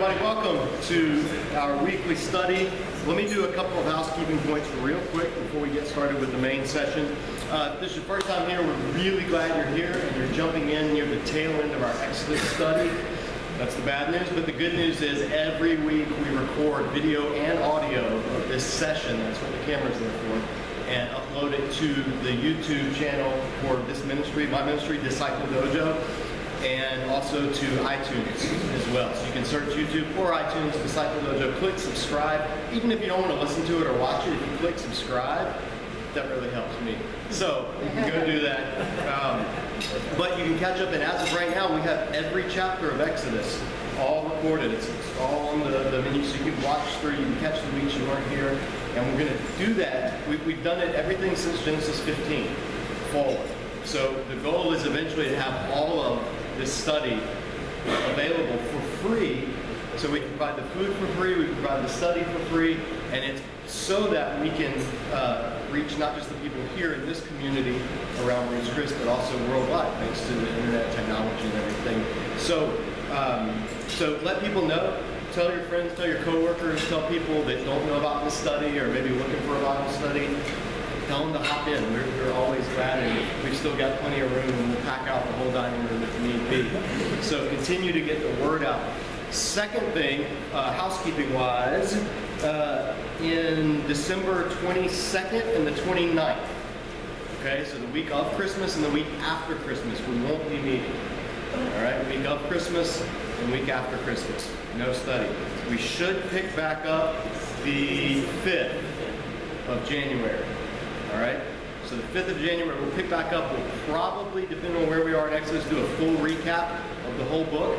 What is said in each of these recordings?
everybody. Welcome to our weekly study. Let me do a couple of housekeeping points real quick before we get started with the main session. If this is your first time here, we're really glad you're here and you're jumping in near the tail end of our Exodus study. That's the bad news, but the good news is every week we record video and audio of this session. That's what the camera's there for. And upload it to the YouTube channel for this ministry, my ministry, Disciple Dojo, and also to iTunes as well. So you can search YouTube or iTunes, Disciple Dojo, click subscribe. Even if you don't want to listen to it or watch it, if you click subscribe, that really helps me. So you can go do that. But you can catch up, and as of right now, we have every chapter of Exodus all recorded. It's all on the menu, so you can watch through, you can catch the weeks you weren't here. And we're going to do that. We've done it everything since Genesis 15 forward. So the goal is eventually to have all of this study available for free. So we can provide the food for free, we can provide the study for free, and it's so that we can reach not just the people here in this community around Roots Chris, but also worldwide, thanks to the internet technology and everything. So, so let people know. Tell your friends, tell your coworkers, tell people that don't know about this study or maybe looking for a Bible study. Tell them to hop in. We're always glad, and we've still got plenty of room, and we'll pack out the whole dining room if need be. So continue to get the word out. Second thing, housekeeping-wise, in December 22nd and the 29th, okay, so the week of Christmas and the week after Christmas, we won't be meeting. All right, week of Christmas and week after Christmas, no study. We should pick back up the 5th of January. All right, so the 5th of January we'll pick back up. We'll probably, depending on where we are in Exodus, do a full recap of the whole book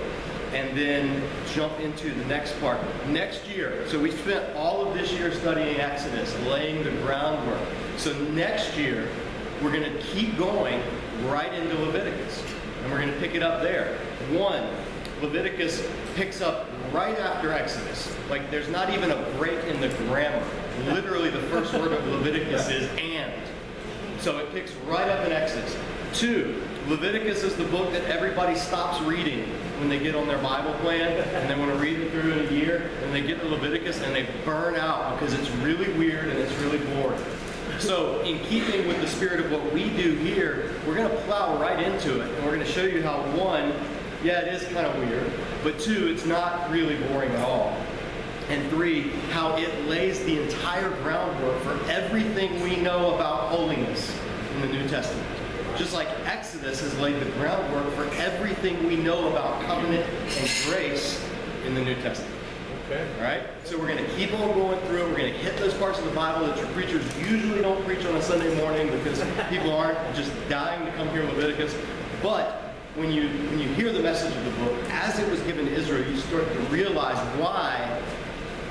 and then jump into the next part. Next year, so we spent all of this year studying Exodus, laying the groundwork. So next year, we're going to keep going right into Leviticus, and we're going to pick it up there. Leviticus picks up right after Exodus. Like, there's not even a break in the grammar. Literally, the first word of Leviticus is "and." So it picks right up in Exodus. 2, Leviticus is the book that everybody stops reading when they get on their Bible plan and they want to read it through in a year, and they get to Leviticus and they burn out because it's really weird and it's really boring. So in keeping with the spirit of what we do here, we're going to plow right into it, and we're going to show you how, 1, yeah, it is kind of weird, but 2, it's not really boring at all. And 3, how it lays the entire groundwork for everything we know about holiness in the New Testament. Just like Exodus has laid the groundwork for everything we know about covenant and grace in the New Testament. Okay. All right? So we're going to keep on going through it. We're going to hit those parts of the Bible that your preachers usually don't preach on a Sunday morning because people aren't just dying to come hear Leviticus. But when you hear the message of the book, as it was given to Israel, you start to realize why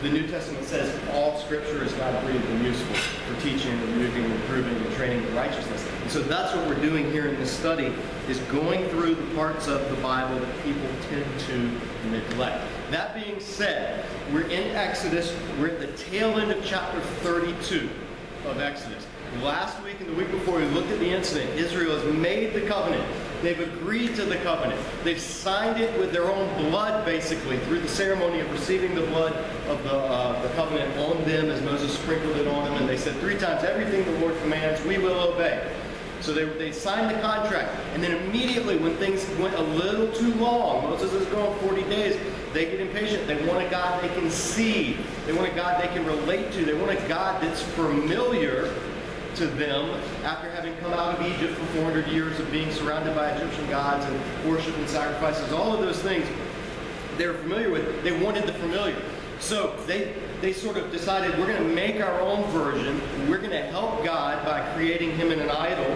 the New Testament says all Scripture is God-breathed and useful for teaching, rebuking, reproving, and training in righteousness. And so that's what we're doing here in this study, is going through the parts of the Bible that people tend to neglect. That being said, we're in Exodus. We're at the tail end of chapter 32 of Exodus. Last week and the week before, we looked at the incident. Israel has made the covenant. They've agreed to the covenant. They've signed it with their own blood, basically, through the ceremony of receiving the blood of the covenant on them as Moses sprinkled it on them. And they said 3 times, everything the Lord commands, we will obey. So they signed the contract. And then immediately when things went a little too long, Moses is going 40 days, they get impatient. They want a God they can see. They want a God they can relate to. They want a God that's familiar to them after having come out of Egypt for 400 years of being surrounded by Egyptian gods and worship and sacrifices. All of those things they were familiar with. They wanted the familiar. So they sort of decided, we're going to make our own version. We're going to help God by creating him in an idol,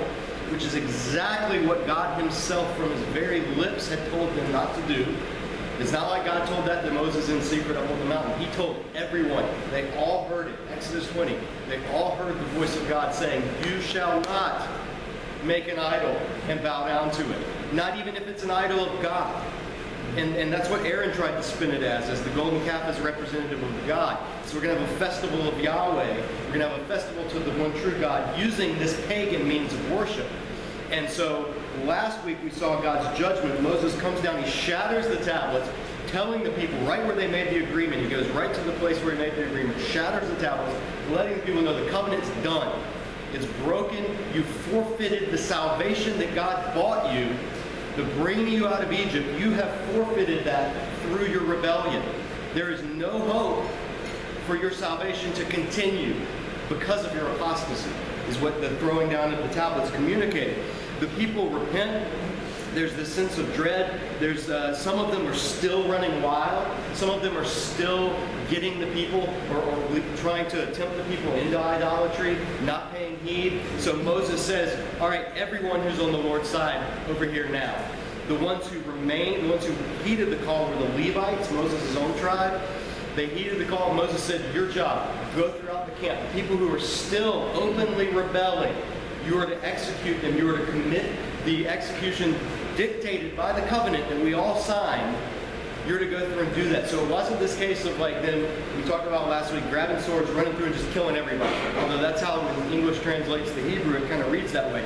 which is exactly what God himself from his very lips had told them not to do. It's not like God told that to Moses in secret up on the mountain. He told everyone. They all heard it. Exodus 20. They all heard the voice of God saying, you shall not make an idol and bow down to it. Not even if it's an idol of God. And that's what Aaron tried to spin it as the golden calf is representative of God. So we're going to have a festival of Yahweh. We're going to have a festival to the one true God using this pagan means of worship. And so last week we saw God's judgment. Moses comes down, he shatters the tablets, telling the people right where they made the agreement. He goes right to the place where he made the agreement, shatters the tablets, letting the people know the covenant's done. It's broken. You forfeited the salvation that God bought you, the bringing you out of Egypt. You have forfeited that through your rebellion. There is no hope for your salvation to continue because of your apostasy, is what the throwing down of the tablets communicated. The people repent. There's this sense of dread. There's some of them are still running wild. Some of them are still getting the people or trying to tempt the people into idolatry, not paying heed. So Moses says, all right, everyone who's on the Lord's side over here now. The ones who remained, the ones who heeded the call were the Levites, Moses' own tribe. They heeded the call. Moses said, your job, go throughout the camp. The people who are still openly rebelling, you are to execute them. You are to commit the execution dictated by the covenant that we all signed. You're to go through and do that. So it wasn't this case of like them, we talked about last week, grabbing swords, running through and just killing everybody. Although that's how when English translates the Hebrew, it kind of reads that way.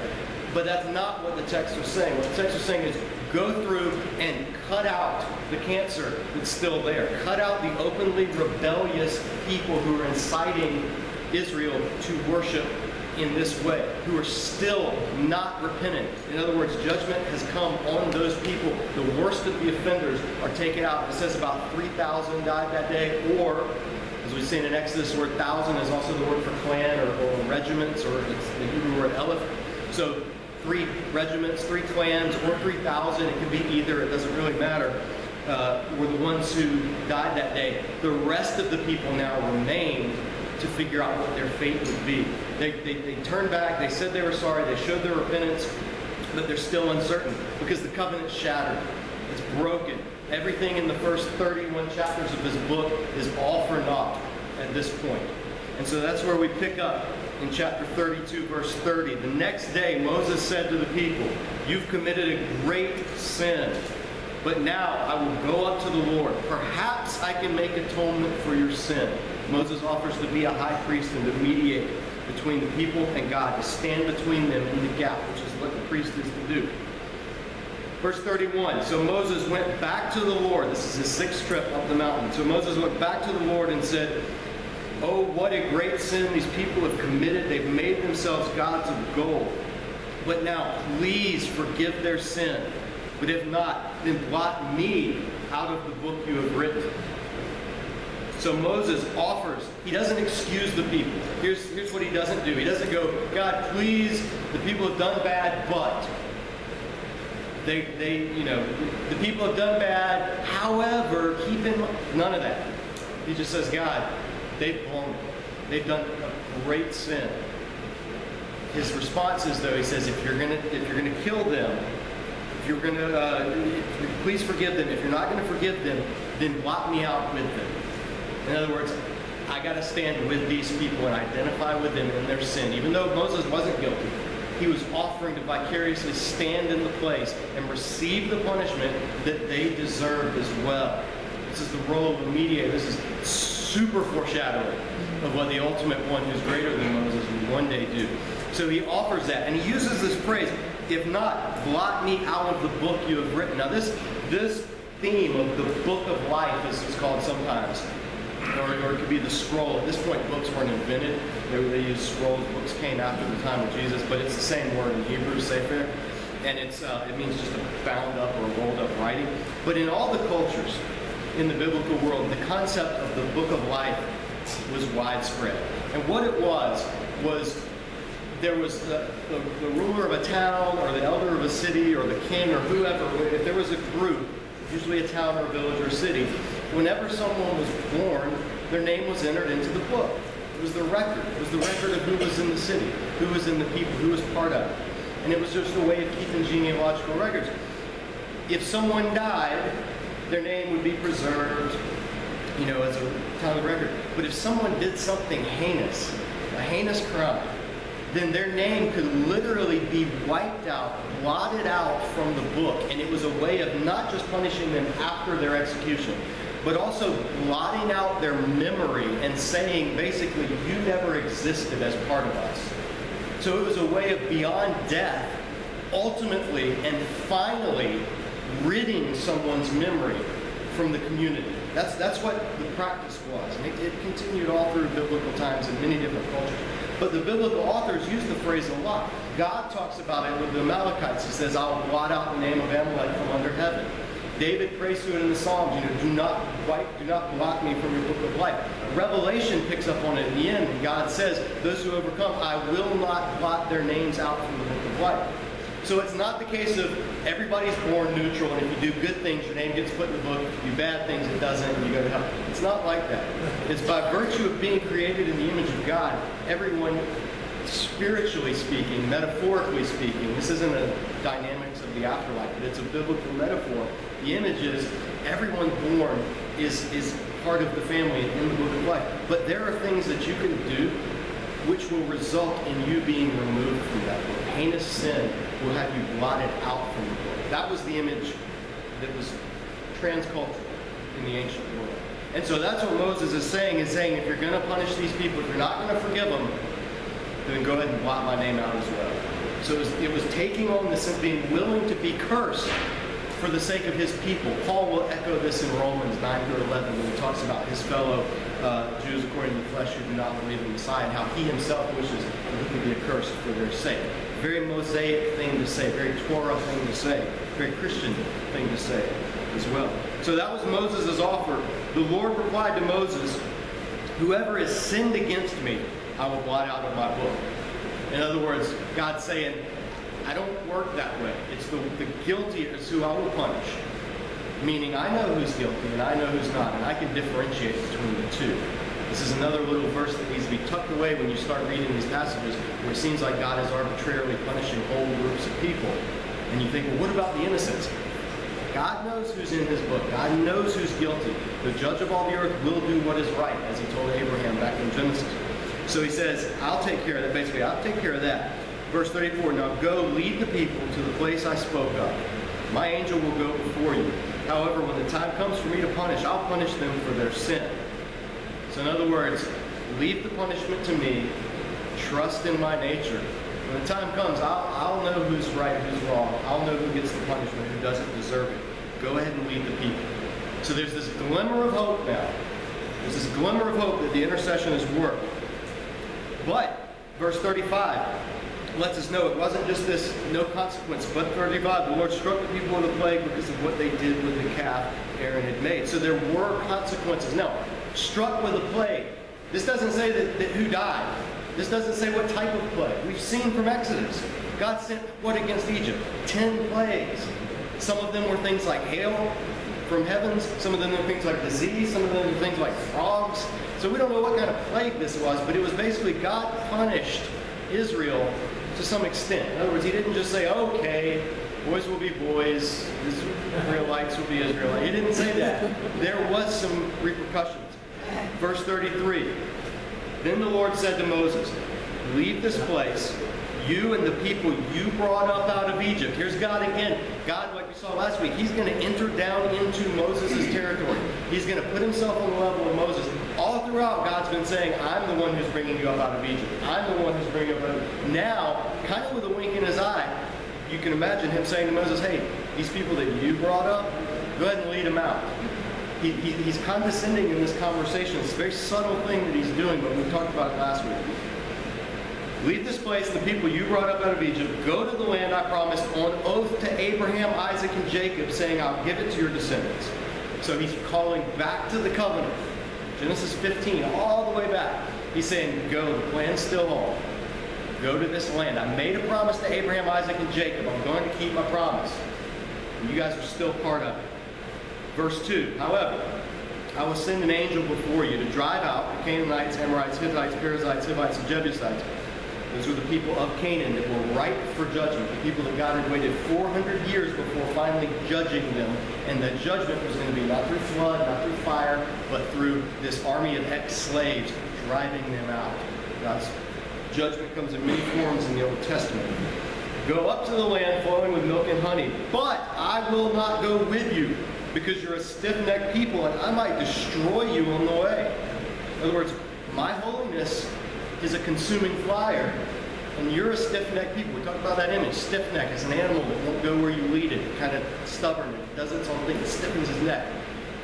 But that's not what the text was saying. What the text was saying is go through and cut out the cancer that's still there. Cut out the openly rebellious people who are inciting Israel to worship in this way, who are still not repentant. In other words, judgment has come on those people. The worst of the offenders are taken out. It says about 3,000 died that day, or, as we've seen in Exodus, the word 1,000 is also the word for clan or regiments, or it's the Hebrew word elef. So 3 regiments, 3 clans, or 3,000, it could be either, it doesn't really matter, were the ones who died that day. The rest of the people now remain to figure out what their fate would be. They turned back, they said they were sorry, they showed their repentance, but they're still uncertain because the covenant's shattered. It's broken. Everything in the first 31 chapters of this book is all for naught at this point. And so that's where we pick up in chapter 32, verse 30. The next day, Moses said to the people, you've committed a great sin, but now I will go up to the Lord. Perhaps I can make atonement for your sin. Moses offers to be a high priest and to mediate between the people and God, to stand between them in the gap, which is what the priest is to do. Verse 31, so Moses went back to the Lord. This is his 6th trip up the mountain. So Moses went back to the Lord and said, oh, what a great sin these people have committed. They've made themselves gods of gold. But now, please forgive their sin. But if not, then blot me out of the book you have written. So Moses offers, he doesn't excuse the people. Here's what he doesn't do. He doesn't go, God, please, the people have done bad, but the people have done bad, however, keep in mind, none of that. He just says, God, they've blown it. They've done a great sin. His response is, though, he says, if you're gonna kill them, if you're gonna please forgive them. If you're not gonna forgive them, then blot me out with them. In other words, I got to stand with these people and identify with them in their sin. Even though Moses wasn't guilty, he was offering to vicariously stand in the place and receive the punishment that they deserved as well. This is the role of a mediator. This is super foreshadowing of what the ultimate one who's greater than Moses will one day do. So he offers that, and he uses this phrase, if not, blot me out of the book you have written. Now this theme of the book of life, as it's called sometimes, or it could be the scroll. At this point, books weren't invented. They used scrolls. Books came after the time of Jesus, but it's the same word in Hebrew, sefer, and it means just a bound up or rolled up writing. But in all the cultures in the biblical world, the concept of the book of life was widespread. And what it was there was the ruler of a town or the elder of a city or the king or whoever. If there was a group, usually a town or a village or a city, whenever someone was born, their name was entered into the book. It was the record. It was the record of who was in the city, who was in the people, who was part of it. And it was just a way of keeping genealogical records. If someone died, their name would be preserved, as a town of record. But if someone did something heinous, a heinous crime, then their name could literally be wiped out, blotted out from the book. And it was a way of not just punishing them after their execution, but also blotting out their memory and saying, basically, you never existed as part of us. So it was a way of beyond death, ultimately and finally ridding someone's memory from the community. That's what the practice was. And it continued all through biblical times in many different cultures. But the biblical authors use the phrase a lot. God talks about it with the Amalekites. He says, I'll blot out the name of Amalek from under heaven. David prays to it in the Psalms, do not blot me from your book of life. Revelation picks up on it in the end, and God says, those who overcome, I will not blot their names out from the book of life. So it's not the case of everybody's born neutral, and if you do good things, your name gets put in the book. If you do bad things, it doesn't, and you go to hell. It's not like that. It's by virtue of being created in the image of God, everyone, spiritually speaking, metaphorically speaking, this isn't a dynamics of the afterlife, but it's a biblical metaphor. The image is everyone born is part of the family in the book of life. But there are things that you can do which will result in you being removed from that book. Heinous sin will have you blotted out from the book. That was the image that was transcultural in the ancient world. And so that's what Moses is saying if you're going to punish these people, if you're not going to forgive them, then go ahead and blot my name out as well. So it was taking on this and being willing to be cursed for the sake of his people. Paul will echo this in Romans 9-11 when he talks about his fellow Jews according to the flesh who do not believe in the Messiah, and how he himself wishes that he could be accursed for their sake. Very Mosaic thing to say, very Torah thing to say, very Christian thing to say as well. So that was Moses' offer. The Lord replied to Moses, whoever has sinned against me, I will blot out of my book. In other words, God's saying, I don't work that way. It's the guilty is who I will punish. Meaning I know who's guilty and I know who's not, and I can differentiate between the two. This is another little verse that needs to be tucked away when you start reading these passages where it seems like God is arbitrarily punishing whole groups of people. And you think, well, what about the innocents? God knows who's in his book. God knows who's guilty. The judge of all the earth will do what is right, as he told Abraham back in Genesis. So he says, I'll take care of that. Basically, I'll take care of that. Verse 34, now go lead the people to the place I spoke of. My angel will go before you. However, when the time comes for me to punish, I'll punish them for their sin. So in other words, leave the punishment to me. Trust in my nature. When the time comes, I'll know who's right, who's wrong. I'll know who gets the punishment, who doesn't deserve it. Go ahead and lead the people. So there's this glimmer of hope now. There's this glimmer of hope that the intercession has worked. But, verse 35 lets us know it wasn't just this no consequence. But 35, the Lord struck the people with a plague because of what they did with the calf Aaron had made. So there were consequences. Now, struck with a plague. This doesn't say that who died. This doesn't say what type of plague. We've seen from Exodus. God sent what against Egypt? 10 plagues. Some of them were things like hail from heavens. Some of them were things like disease. Some of them were things like frogs. So we don't know what kind of plague this was, but it was basically God punished Israel to some extent. In other words, he didn't just say, okay, boys will be boys, Israelites will be Israelites. He didn't say that. There was some repercussions. Verse 33, then the Lord said to Moses, leave this place, you and the people you brought up out of Egypt. Here's God again. God, like we saw last week, he's going to enter down into Moses' territory. He's going to put himself on the level of Moses. All throughout, God's been saying, I'm the one who's bringing you up out of Egypt. I'm the one who's bringing you up out of Egypt. Now, kind of with a wink in his eye, you can imagine him saying to Moses, hey, these people that you brought up, go ahead and lead them out. He's condescending in this conversation. It's a very subtle thing that he's doing, but we talked about it last week. Leave this place, the people you brought up out of Egypt. Go to the land I promised on oath to Abraham, Isaac, and Jacob, saying, I'll give it to your descendants. So he's calling back to the covenant. Genesis 15, all the way back. He's saying, go, the plan's still on. Go to this land. I made a promise to Abraham, Isaac, and Jacob. I'm going to keep my promise. And you guys are still part of it. Verse 2, however, I will send an angel before you to drive out the Canaanites, Amorites, Hittites, Perizzites, Hivites, and Jebusites. Those were the people of Canaan that were ripe for judgment, the people that God had waited 400 years before finally judging them. And the judgment was going to be not through flood, not through fire, but through this army of ex-slaves driving them out. God's judgment comes in many forms in the Old Testament. Go up to the land flowing with milk and honey, but I will not go with you, because you're a stiff-necked people, and I might destroy you on the way. In other words, my holiness is a consuming fire, and you're a stiff-necked people. We talked about that image. Stiff-neck is an animal that won't go where you lead it. Kind of stubborn. It does its own thing. It stiffens his neck.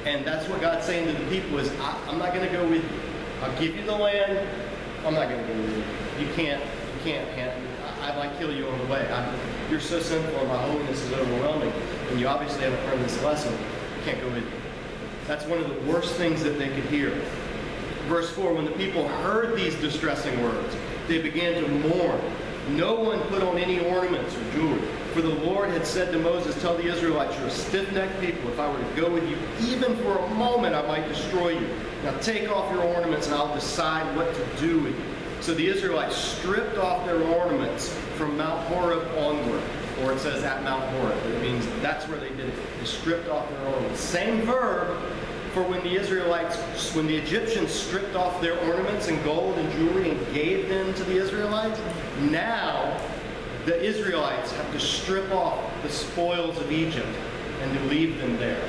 And that's what God's saying to the people is, I'm not going to go with you. I'll give you the land. I'm not going to go with you. You can't handle it. I might kill you on the way. You're so sinful and my holiness is overwhelming. And you obviously haven't learned this lesson. I can't go with you. That's one of the worst things that they could hear. Verse 4, when the people heard these distressing words, they began to mourn. No one put on any ornaments or jewelry. For the Lord had said to Moses, tell the Israelites, you're a stiff-necked people. If I were to go with you, even for a moment, I might destroy you. Now take off your ornaments and I'll decide what to do with you. So the Israelites stripped off their ornaments from Mount Horeb onward. Or it says at Mount Horeb. It means that's where they did it. They stripped off their ornaments. Same verb for when the Egyptians stripped off their ornaments and gold and jewelry and gave them to the Israelites. Now the Israelites have to strip off the spoils of Egypt and to leave them there.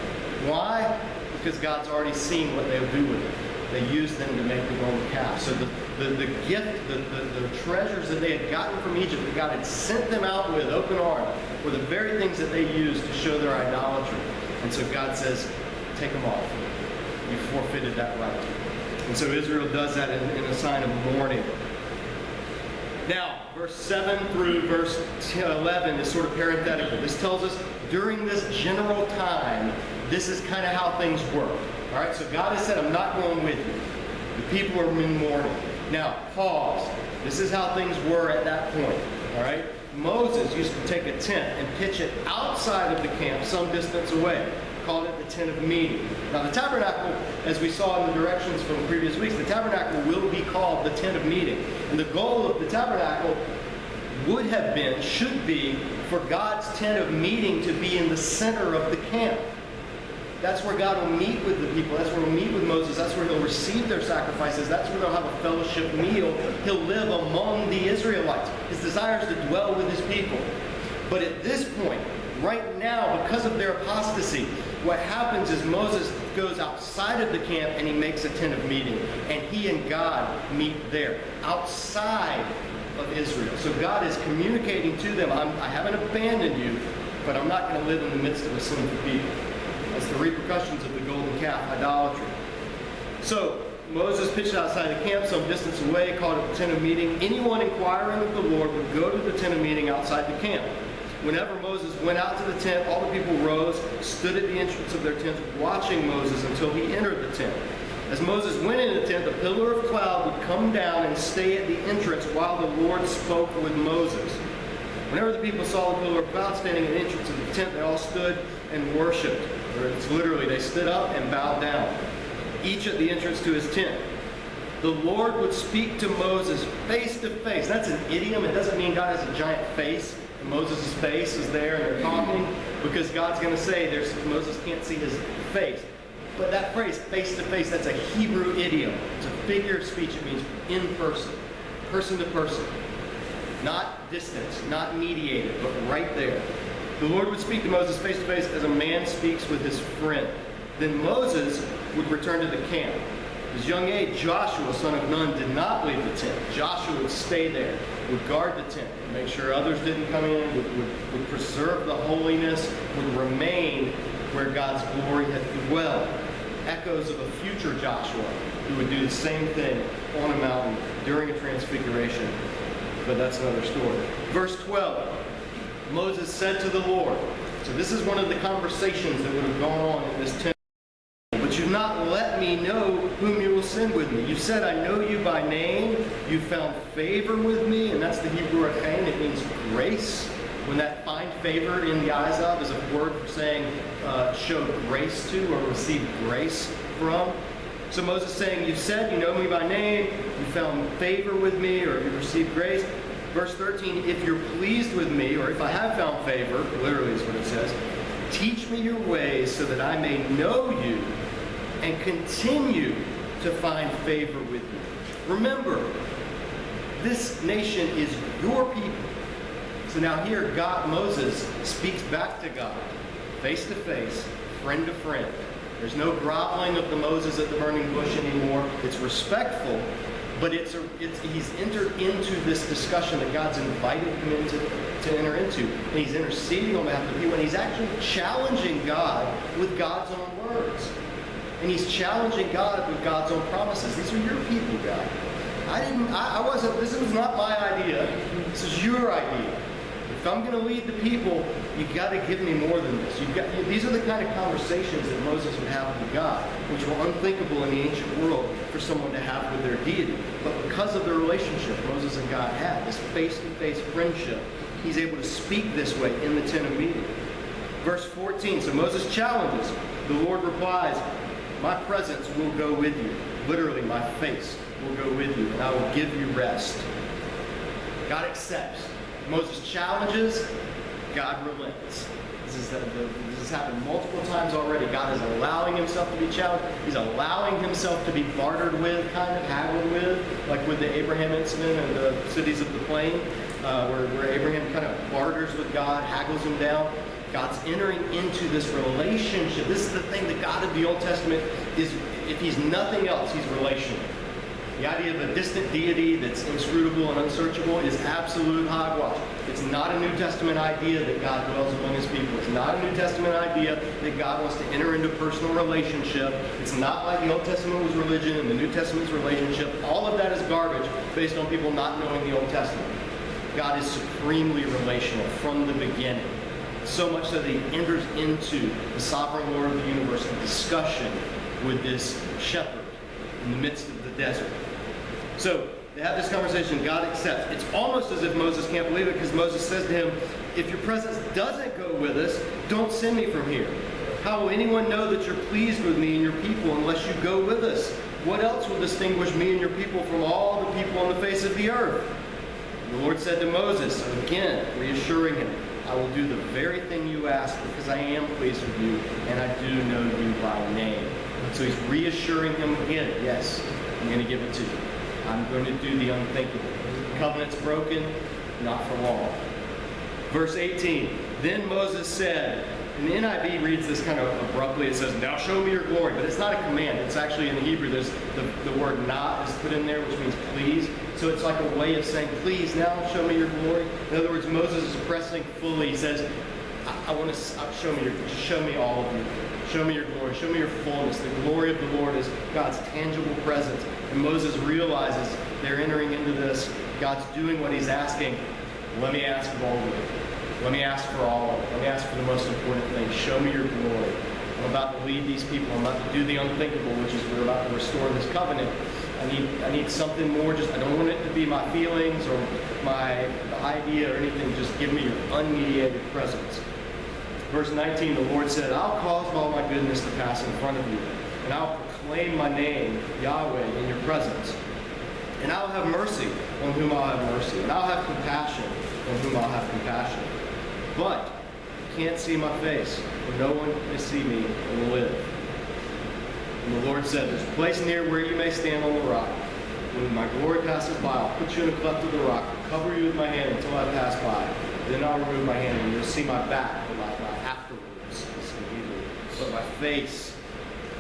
Why? Because God's already seen what they'll do with it. They used them to make the golden calf. So the gift, the treasures that they had gotten from Egypt, that God had sent them out with open arms, were the very things that they used to show their idolatry. And so God says, take them off. You forfeited that right. And so Israel does that in a sign of mourning. Now, verse 7 through verse 11 is sort of parenthetical. This tells us during this general time, this is kind of how things work. All right, so God has said, I'm not going with you. The people are in mourning. Now, pause. This is how things were at that point. All right, Moses used to take a tent and pitch it outside of the camp some distance away. Called it the tent of meeting. Now the tabernacle, as we saw in the directions from previous weeks, the tabernacle will be called the tent of meeting. And the goal of the tabernacle would have been, should be, for God's tent of meeting to be in the center of the camp. That's where God will meet with the people. That's where he'll meet with Moses. That's where he'll receive their sacrifices. That's where they'll have a fellowship meal. He'll live among the Israelites. His desire is to dwell with his people. But at this point, right now, because of their apostasy, what happens is Moses goes outside of the camp and he makes a tent of meeting. And he and God meet there, outside of Israel. So God is communicating to them, I haven't abandoned you, but I'm not going to live in the midst of a sinful people. That's the repercussions of the golden calf idolatry. So Moses pitched outside the camp some distance away, called it the tent of meeting. Anyone inquiring of the Lord would go to the tent of meeting outside the camp. Whenever Moses went out to the tent, all the people rose, stood at the entrance of their tents, watching Moses until he entered the tent. As Moses went into the tent, the pillar of cloud would come down and stay at the entrance while the Lord spoke with Moses. Whenever the people saw the pillar of cloud standing at the entrance of the tent, they all stood and worshipped. Or it's literally, they stood up and bowed down, each at the entrance to his tent. The Lord would speak to Moses face to face. That's an idiom. It doesn't mean God has a giant face. Moses' face is there and they're talking, because God's going to say Moses can't see his face. But that phrase, face to face, that's a Hebrew idiom. It's a figure of speech. It means in person to person. Not distance, not mediated, but right there. The Lord would speak to Moses face to face as a man speaks with his friend. Then Moses would return to the camp. At his young age, Joshua, son of Nun, did not leave the tent. Joshua would stay there, would guard the tent, make sure others didn't come in, would preserve the holiness, would remain where God's glory had dwelled. Echoes of a future Joshua who would do the same thing on a mountain during a transfiguration. But that's another story. Verse 12, Moses said to the Lord, so this is one of the conversations that would have gone on in this tent. But you've not let me know whom you will send with me. You said, I know you by name. You found favor with me. And that's the Hebrew rechaim. It means grace. When that find favor in the eyes of is a word for saying show grace to or receive grace from. So Moses is saying, you said you know me by name. You found favor with me, or you received grace. Verse 13, if you're pleased with me, or if I have found favor, literally is what it says, teach me your ways so that I may know you and continue to find favor with you. Remember, this nation is your people. So now here, Moses speaks back to God, face to face, friend to friend. There's no groveling of the Moses at the burning bush anymore. It's respectful, but he's entered into this discussion that God's invited him to enter into. And he's interceding on behalf of the people, and he's actually challenging God with God's own words. And he's challenging God with God's own promises. These are your people, God. This was not my idea. This is your idea. If I'm going to lead the people, you've got to give me more than this. These are the kind of conversations that Moses would have with God, which were unthinkable in the ancient world for someone to have with their deity. But because of the relationship Moses and God had, this face-to-face friendship, he's able to speak this way in the tent of meeting. Verse 14, so Moses challenges. The Lord replies, my presence will go with you. Literally, my face will go with you, and I will give you rest. God accepts. Moses challenges, God relents. This has happened multiple times already. God is allowing himself to be challenged. He's allowing himself to be bartered with, kind of haggled with, like with the Abraham incident and the cities of the plain, where Abraham kind of barters with God, haggles him down. God's entering into this relationship. This is the thing that God of the Old Testament is, if he's nothing else, he's relational. The idea of a distant deity that's inscrutable and unsearchable is absolute hogwash. It's not a New Testament idea that God dwells among his people. It's not a New Testament idea that God wants to enter into personal relationship. It's not like the Old Testament was religion and the New Testament's relationship. All of that is garbage based on people not knowing the Old Testament. God is supremely relational from the beginning. So much so that he enters into the sovereign Lord of the universe in discussion with this shepherd in the midst of the desert. So they have this conversation. God accepts. It's almost as if Moses can't believe it, because Moses says to him, if your presence doesn't go with us, don't send me from here. How will anyone know that you're pleased with me and your people unless you go with us? What else will distinguish me and your people from all the people on the face of the earth? The Lord said to Moses, again, reassuring him, I will do the very thing you ask because I am pleased with you and I do know you by name. So he's reassuring him again, yes, I'm going to give it to you. I'm going to do the unthinkable. The covenant's broken, not for long. Verse 18, then Moses said, and the NIV reads this kind of abruptly. It says, now show me your glory. But it's not a command. It's actually in the Hebrew, there's the word not is put in there, which means please. So it's like a way of saying, please now show me your glory. In other words, Moses is pressing fully. He says, I want to show me all of you. Show me your glory. Show me your fullness. The glory of the Lord is God's tangible presence. And Moses realizes they're entering into this. God's doing what he's asking. Let me ask of all of it. Let me ask for all of it. Let me ask for the most important thing. Show me your glory. I'm about to lead these people. I'm about to do the unthinkable, which is we're about to restore this covenant. I need something more. I don't want it to be my feelings or my idea or anything. Just give me your unmediated presence. Verse 19, the Lord said, I'll cause all my goodness to pass in front of you, and I'll proclaim my name, Yahweh, in your presence. And I'll have mercy on whom I'll have mercy, and I'll have compassion on whom I'll have compassion. But you can't see my face, for no one can see me and live. And the Lord said, there's a place near where you may stand on the rock. When my glory passes by, I'll put you in a cleft of the rock, cover you with my hand until I pass by. Then I'll remove my hand, and you'll see my back, or my afterwards, but my face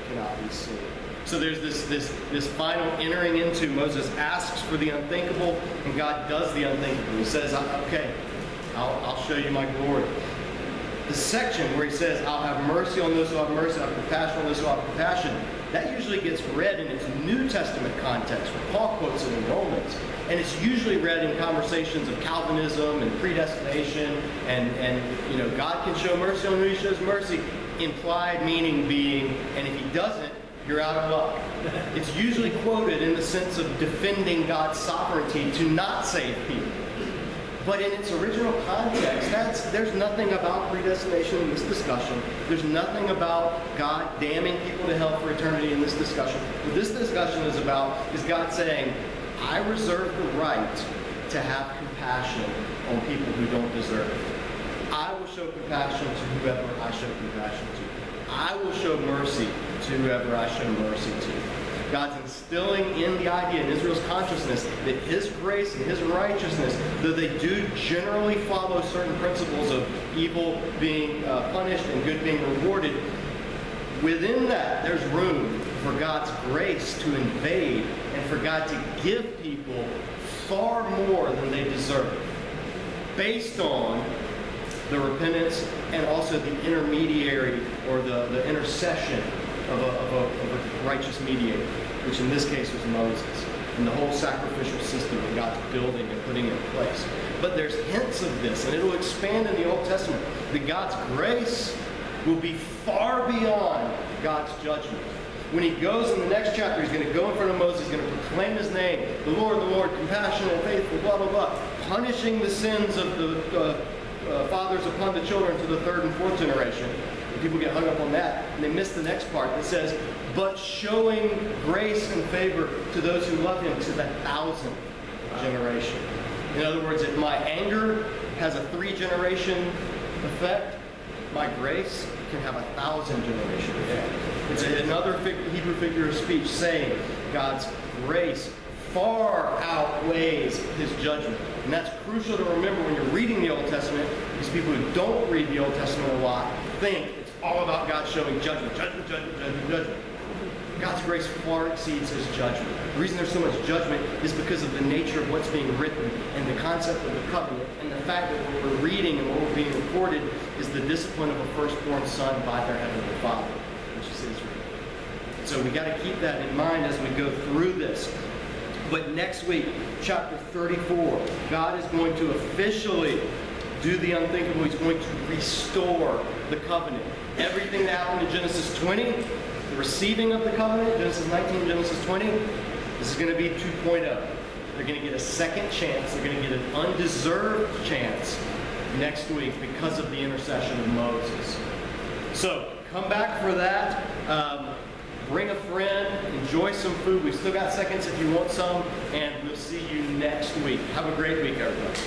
cannot be seen. So there's this final entering into. Moses asks for the unthinkable, and God does the unthinkable. He says, okay, I'll show you my glory. The section where he says, I'll have mercy on those who have mercy, I'll have compassion on those who have compassion, that usually gets read in its New Testament context, where Paul quotes it in Romans. And it's usually read in conversations of Calvinism and predestination, and God can show mercy on who he shows mercy, implied meaning being, and if he doesn't, you're out of luck. It's usually quoted in the sense of defending God's sovereignty to not save people. But in its original context, there's nothing about predestination in this discussion. There's nothing about God damning people to hell for eternity in this discussion. What this discussion is about is God saying, I reserve the right to have compassion on people who don't deserve it. I will show compassion to whoever I show compassion to. I will show mercy to whoever I show mercy to. God's instilling in the idea in Israel's consciousness that his grace and his righteousness, though they do generally follow certain principles of evil being punished and good being rewarded, within that there's room for God's grace to invade and for God to give people far more than they deserve, based on the repentance and also the intermediary or the intercession of a righteous mediator, which in this case was Moses, and the whole sacrificial system that God's building and putting in place. But there's hints of this, and it'll expand in the Old Testament, that God's grace will be far beyond God's judgment. When he goes in the next chapter, he's going to go in front of Moses, he's going to proclaim his name, the Lord, compassionate and faithful, blah, blah, blah, punishing the sins of the fathers upon the children to the third and fourth generation. And people get hung up on that, and they miss the next part that says, but showing grace and favor to those who love him to the 1,000th generation. In other words, if my anger has a 3-generation effect, my grace can have 1,000 generation effect. It's another Hebrew figure of speech saying God's grace far outweighs his judgment. And that's crucial to remember when you're reading the Old Testament, because people who don't read the Old Testament a lot think it's all about God showing judgment. God's grace far exceeds his judgment. The reason there's so much judgment is because of the nature of what's being written and the concept of the covenant and the fact that what we're reading and what we're being recorded is the discipline of a firstborn son by their heavenly Father, which is Israel. So we got to keep that in mind as we go through this. But next week, chapter 34, God is going to officially do the unthinkable. He's going to restore the covenant. Everything that happened in Genesis 20, the receiving of the covenant, Genesis 19, Genesis 20, this is going to be 2.0. They're going to get a second chance. They're going to get an undeserved chance next week because of the intercession of Moses. So come back for that. Bring a friend. Enjoy some food. We've still got seconds if you want some. And we'll see you next week. Have a great week, everybody.